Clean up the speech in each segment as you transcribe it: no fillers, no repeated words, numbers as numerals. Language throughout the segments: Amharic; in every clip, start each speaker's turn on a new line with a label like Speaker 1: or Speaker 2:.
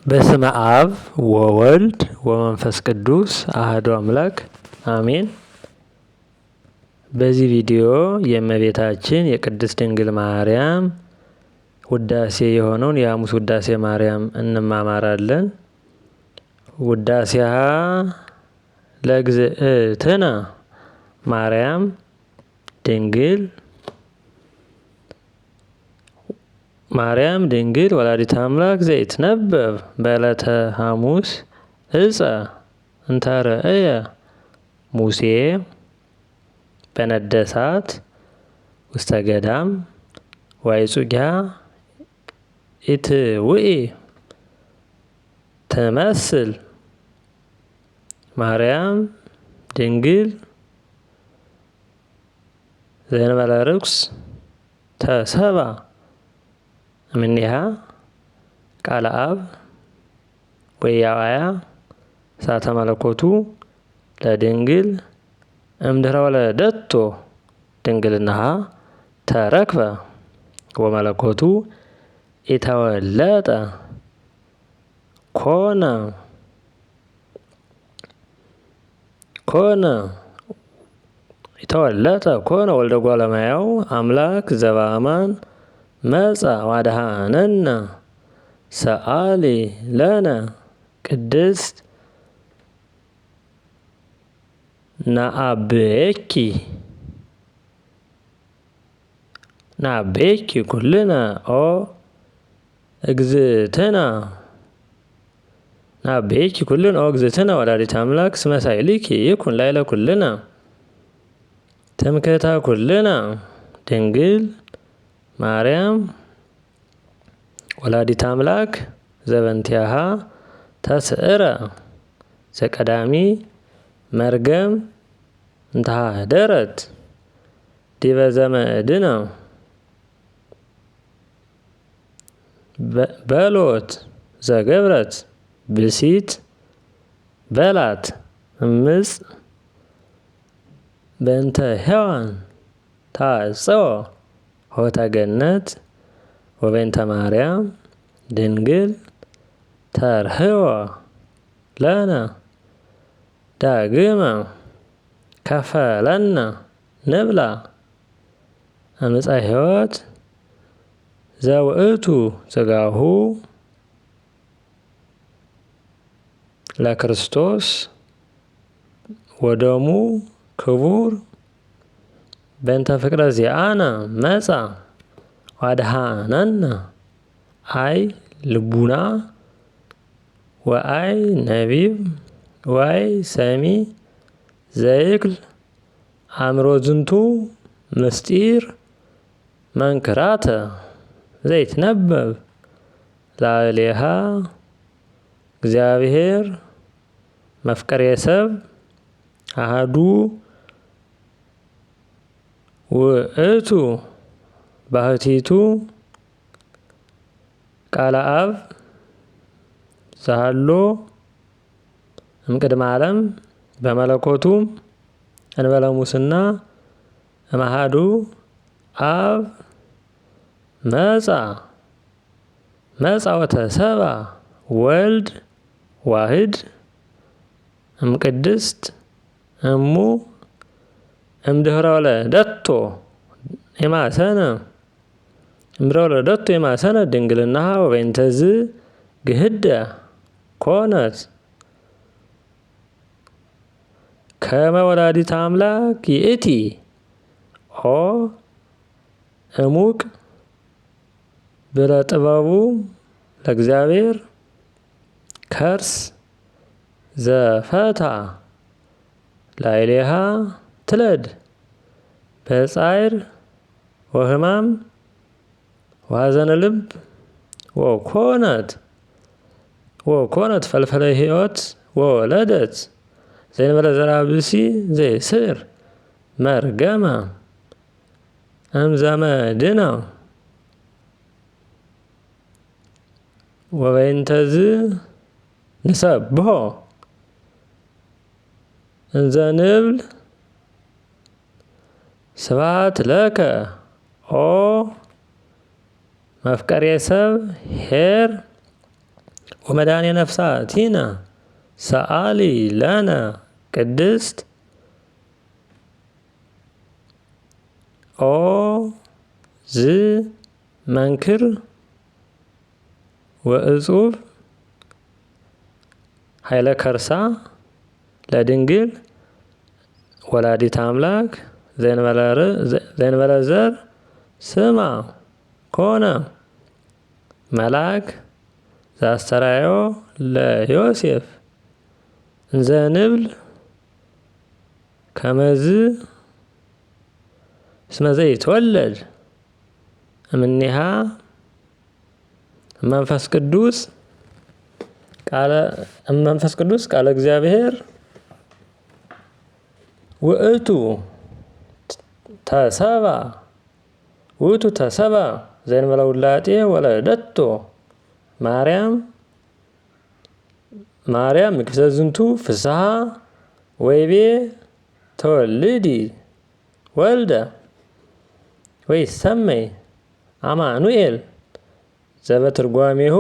Speaker 1: በስመ አብ ወወልድ ወመንፈስ ቅዱስ አሐዱ አምላክ አሜን። በዚህ ቪዲዮ የእመቤታችን የቅድስት ድንግል ማርያም ውዳሴ የሆነውን የሐሙስ ውዳሴ ማርያም እንማማራለን። ውዳሴሃ ለእግዝእትነ ማርያም ድንግል ማርያም ድንግል ወላዲተ አምላክ ዘይትነበብ በዕለተ ሐሙስ ዕፀ እንተርእየ ሙሴ በነደ እሳት ውስተ ገዳም ወይጹጊያ ኢትውኢ ትመስል ማርያም ድንግል ዘእንበለ ርኩስ ተሰብአ እምኔሃ ቃለ አብ ወኢያዋያ እሳተ መለኮቱ ለድንግል እምድኅረ ወለደቶ ድንግልናሃ ተረክበ ወመለኮቱ ኢተወለጠ ኮነ ወልደ እጓለ እመሕያው አምላክ ዘበአማን መጻ ወአድኀነነ ሰአሊ ለነ ቅድስት ነአብየኪ ኩልነ ኦ እግዝእትነ ወላዲተ አምላክ እስመ ሳይልኪ ይኩን ላዕለ ኩልነ ትምክህተ ኩልነ ድንግል ማርያም ወላዲተ አምላክ ዘበንቲአሃ ተስዕረ ዘቀዳሚ መርገም እንተሃደረት ዲበ ዘመድነ በሎት ዘገብረት ብእሲት በላት እምፅ በእንተ ሔዋን ታጽኦ ሆተ ገነት ወበእንተ ማርያም ድንግል ተርህወ ለነ ዳግመ ከፈለነ ንብላ ዕፀ ሕይወት ዘውእቱ ሥጋሁ ለክርስቶስ ወደሙ ክቡር በእንተ ፍቅረ ዚአነ መጻ ወአድኀነነ አይ ልቡና ወአይ ነቢብ ወአይ ሰሚ ዘይክል አእምሮ ዝንቱ ምስጢር መንክራተ ዘይትነበብ ላዕሌሃ እግዚአብሔር መፍቀሬ ሰብ አሐዱ ውእቱ ባሕቲቱ ቃለ አብ ዘሃሎ እምቅድመ ዓለም በመለኮቱ እንበለ ሙስና እምአሐዱ አብ መጻ ወተሰብአ ወልድ ዋሕድ እምቅድስት እሙ እምድኅረ ወለደቶ የማሰነ ድንግልናሃ ወበእንተዝ ግህደ ኮነት ከመ ወላዲተ አምላክ ይእቲ ኦ እሙቅ ብረ ጥበቡ ለእግዚአብሔር ከርስ ዘፈታ ላዕሌሃ ትለድ በጻዕር ወሕማም ወሐዘነ ልብ ወኮነት ፈልፈለ ሕይወት ወወለደት ዘእንበለ ዘርአ ብእሲ ዘይስዕር መርገመ እምዘመድነ ወበእንተዝ ንሰብሖ እንዘ ንብል ስብሐት ለከ ኦ መፍቀሬ ሰብ ኄር ወመድኃኔ ነፍሳቲነ ሰአሊ ለነ ቅድስት ኦ ዝ መንክር ወእጹብ ኃይለ ከርሳ ለድንግል ወላዲተ አምላክ ዘእንበለ ዘር ስማ ኮነ መልአክ ዘአስተርአዮ ለዮሴፍ እንዘ ንብል ከመዝ እስመ ዘይትወለድ እምኔሃ መንፈስ ቅዱስ ቃለ እግዚአብሔር ውእቱ ተሰባ ዘእንበለ ውላጤ ወለደቶ ማርያም ምክሰ ዝንቱ ፍስሐ ወይቤ ተወልዲ ወልደ ወይሰመይ አማኑኤል ዘበትርጓሜሁ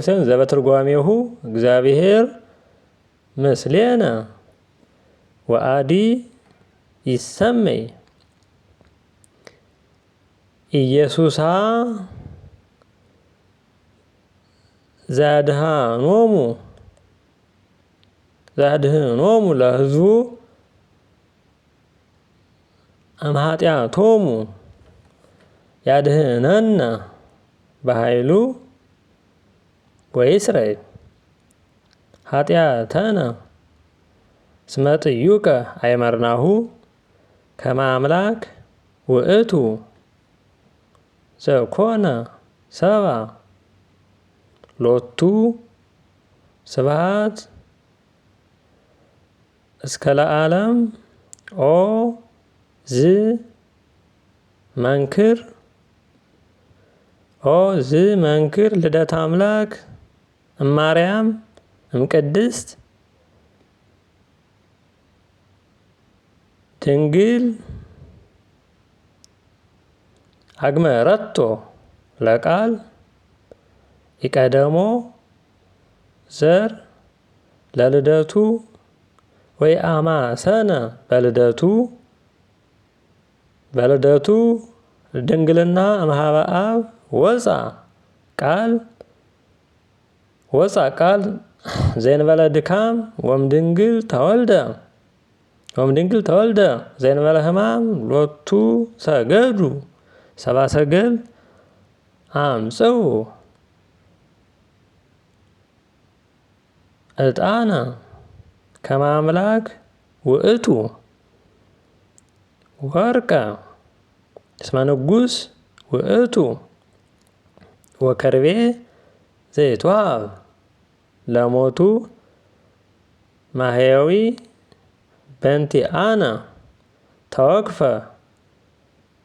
Speaker 1: ሳይሆን ዘበትርጓሜሁ እግዚአብሔር ምስሌነ ወአዲ ይሰመይ ኢየሱሳ ዘአድኅኖሙ ለሕዝቡ እምኃጢአቶሙ ያድኅነነ በኃይሉ ወይስረይ ኃጢአተነ እስመ ጥዩቀ አይመርናሁ ከመ አምላክ ውእቱ ዘኮነ ሰባ ሎቱ ስብሐት እስከ ለዓለም ኦ ዝ መንክር ልደት አምላክ እማርያም እምቅድስት ድንግል አግመረቶ ለቃል ይቀደሞ ዘር ለልደቱ ወይ አማሰነ በልደቱ ድንግልና እምኀበ አብ ወፃ ቃል ዘእንበለ ድካም ወምድንግል ተወልደ ዘእንበለ ሕማም ሎቱ ሰገዱ ሰብአ ሰገል አምጽኡ ዕጣነ ከመ አምላክ ውእቱ ወርቀ እስመ ንጉሥ ውእቱ ወከርቤ ዘይትወሃብ ለሞቱ ማሕየዊ በእንቲአነ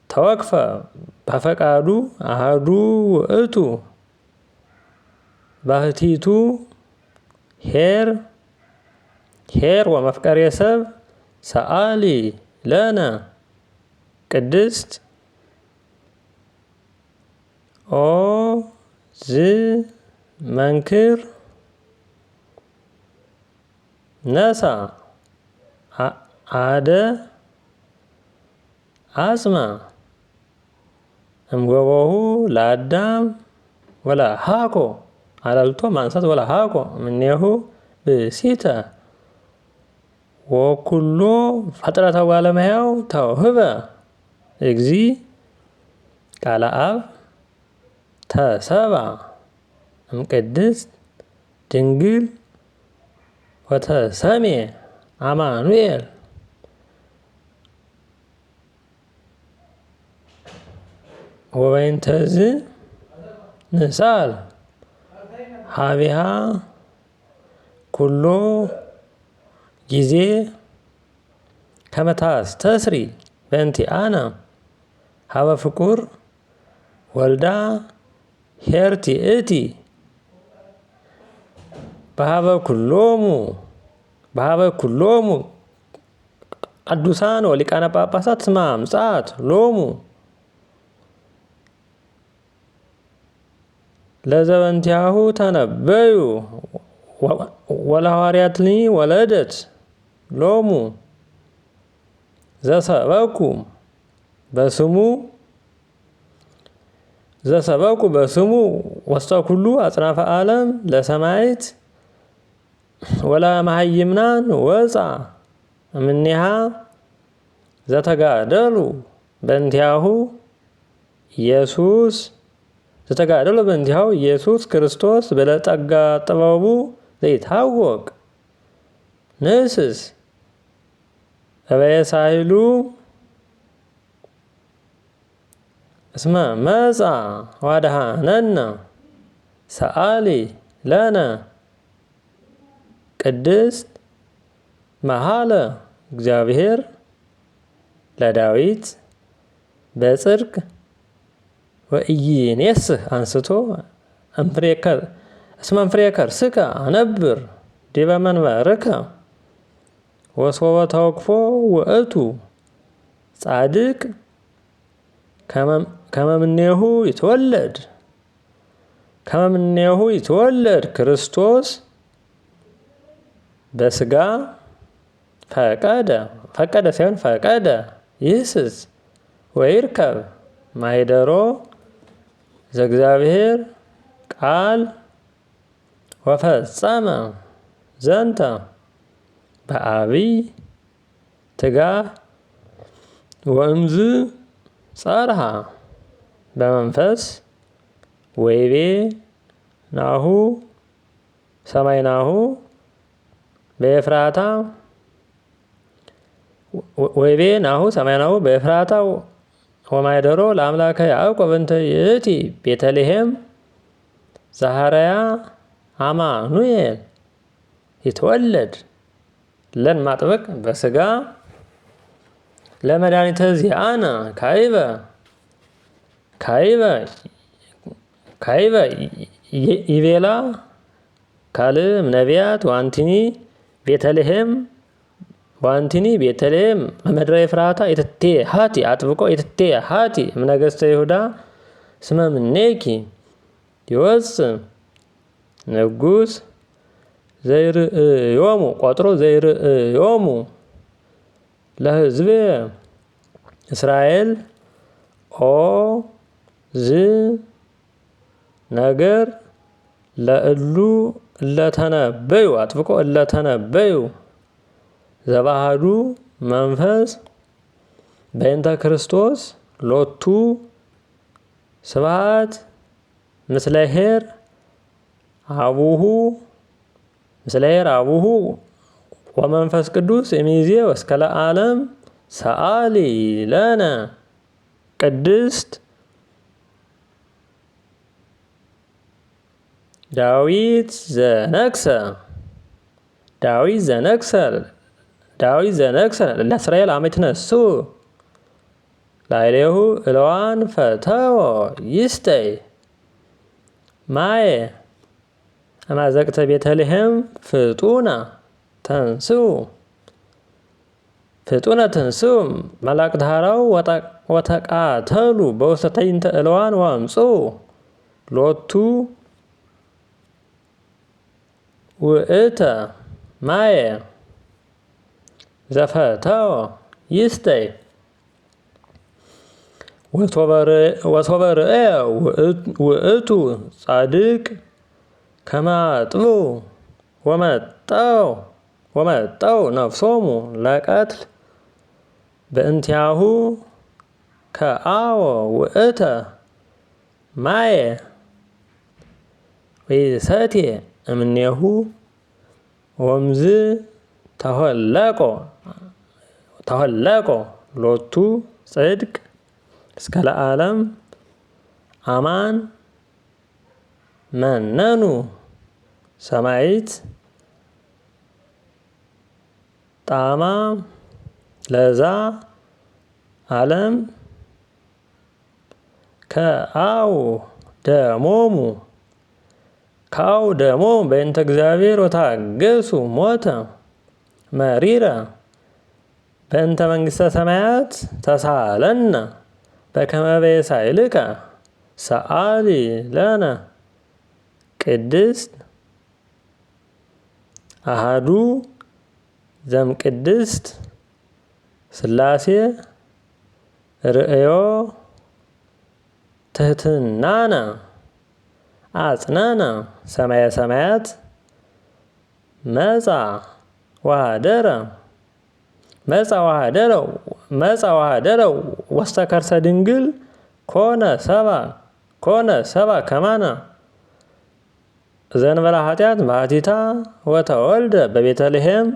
Speaker 1: ተወክፈ በፈቃዱ አሐዱ ውእቱ ባሕቲቱ ኄር ወመፍቀሬ ሰብ ሰአሊ ለነ ቅድስት ኦ ዝ መንክር ነሳ አደ አጽመ እምገቦሁ ለአዳም ወለሃኮ አለልቶ ማንሳት ወለሃኮ እምኔሁ ብእሲተ ወኩሎ ፍጥረተ እጓለ እመሕያው ተውህበ እግዚ ቃለ አብ ተሰባ እምቅድስት ድንግል ወተሰሜ አማኑኤል ወበይንተዝ ንሳል ሀቢሃ ኩሎ ጊዜ ከመ ታስተስሪ በእንቲአነ ሀበ ፍቁር ወልዳ ኄርቲእቲ በሀበ ኩሎሙ ቅዱሳን ወሊቃነ ጳጳሳት እስመ አምጽአት ሎሙ ለዘበንቲያሁ ተነበዩ ወለሐዋርያትኒ ወለደት ሎሙ ዘሰበኩ በስሙ ወስተ ኩሉ አጽናፈ ዓለም ለሰማዕት ወለመሃይምናን ወፃ እምኔሃ ዘተጋደሉ በእንቲአሁ ኢየሱስ ክርስቶስ በለጠጋ ጥበቡ ዘይታወቅ ንስስ እበየሳይሉ እስመ መጻ ዋድኀነነ ሰአሊ ለነ ቅድስት መሃለ እግዚአብሔር ለዳዊት በጽድቅ ወኢይኔስህ አንስቶ እስመ እምፍሬ ከርስከ አነብር ዲበ መንበርከ ወሶበ ተወክፎ ውእቱ ጻድቅ ከመ እምኔሁ ይትወለድ ክርስቶስ በስጋ ፈቀደ ሳይሆን ፈቀደ ይህስስ ወይርከብ ማኅደሮ ዘእግዚአብሔር ቃል ወፈጸመ ዘንተ በአቢይ ትጋህ ወእምዝ ጸርሃ በመንፈስ ወይቤ ናሁ ሰማይናሁ በኤፍራታ ወማኅደሮ ለአምላከ ያዕቆብ እንተ ይእቲ ቤተልሔም ዘሐረያ አማኑኤል ይትወለድ ለን ማጥበቅ በስጋ ለመድኃኒተ ዚአነ ካይበ ይቤላ ካልእም ነቢያት ዋንቲኒ ቤተልሔም መምድረ ኤፍራታ የትቴ ሀቲ አጥብቆ የትቴ ሀቲ እምነገሥተ ይሁዳ እስመ እምኔኪ ይወፅእ ንጉሥ ዘይርእዮሙ ቆጥሮ ዘይርእዮሙ ለሕዝቤ እስራኤል ኦ ዝ ነገር ለእሉ እለተነበዩ አጥብቆ እለተነበዩ ዘባህዱ መንፈስ በእንተ ክርስቶስ ሎቱ ስብሐት ምስለ ኄር አቡሁ ወመንፈስ ቅዱስ እምይእዜ ወእስከ ለዓለም ሰአሊ ለነ ቅድስት ዳዊት ዘነግሠ ለእስራኤል አመ ይትነሥኡ ላዕሌሁ ዕልዋን ፈተወ ይስጠይ ማየ አማዘቅተ ቤተልሔም ፍጡነ ተንሥኡ መላእክተ ኀራው ወተቃተሉ በውስተ ትዕይንተ ዕልዋን ወአምጽኡ ሎቱ ውእተ ማየ ዘፈተወ ይስጠይ ወሶበ ርእየ ውእቱ ጻድቅ ከመ አጥብዑ ወመጠው ነፍሶሙ ለቀትል በእንቲአሁ ከአወ ውእተ ማየ ወይሰትየ እምኔሁ ወእምዝ ተኸለቆ ሎቱ ጽድቅ እስከ ለዓለም አማን መነኑ ሰማዕት ጣማ ለዛ ዓለም ከአው ደሞሙ በእንተ እግዚአብሔር ወታገሱ ሞተ መሪረ በእንተ መንግሥተ ሰማያት ተሳለነ በከመ በየሳይልከ ሰአሊ ለነ ቅድስት አሃዱ ዘእምቅድስት ሥላሴ ርእዮ ትሕትናነ አጽነነ ሰማየ ሰማያት መጻ ወኀደረ ውስተ ከርሰ ድንግል ኮነ ሰብአ ከማነ ዘእንበለ ኃጢአት ባሕቲታ ወተወልደ በቤተልሔም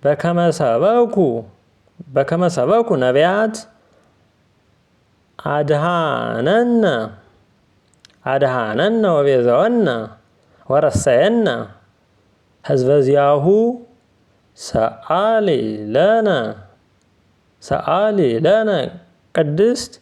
Speaker 1: በከመ ሰበኩ ነቢያት አድኀነነ ወቤዛወነ ወረሰየነ ሕዝበ ዚአሁ ሰአሊ ለነ ቅድስት